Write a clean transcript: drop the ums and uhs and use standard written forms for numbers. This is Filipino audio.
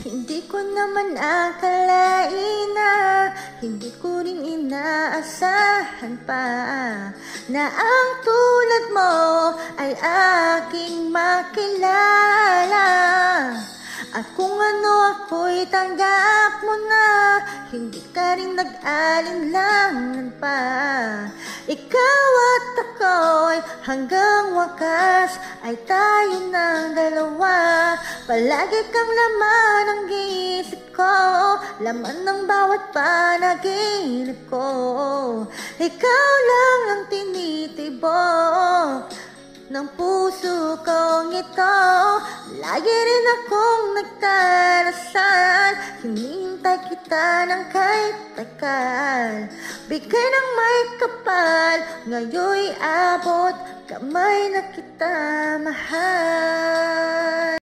Hindi ko naman akalain na hindi ko rin inaasahan pa na ang tulad mo ay aking makilala. At kung ano ako'y tanggap mo na, hindi ka rin nag-alinlangan pa. Ikaw at ako'y hanggang wakas ay tayo ng dalawa. Palagi kang laman ng isip ko, laman ng bawat panaginip ko. Ikaw lang ang tinitibok ng puso kong ito. Lagi rin akong nagdarasal, hinihintay kita ng kahit tagal. Bigay ng may kapal, ngayon'y abot, kamay na kita mahal.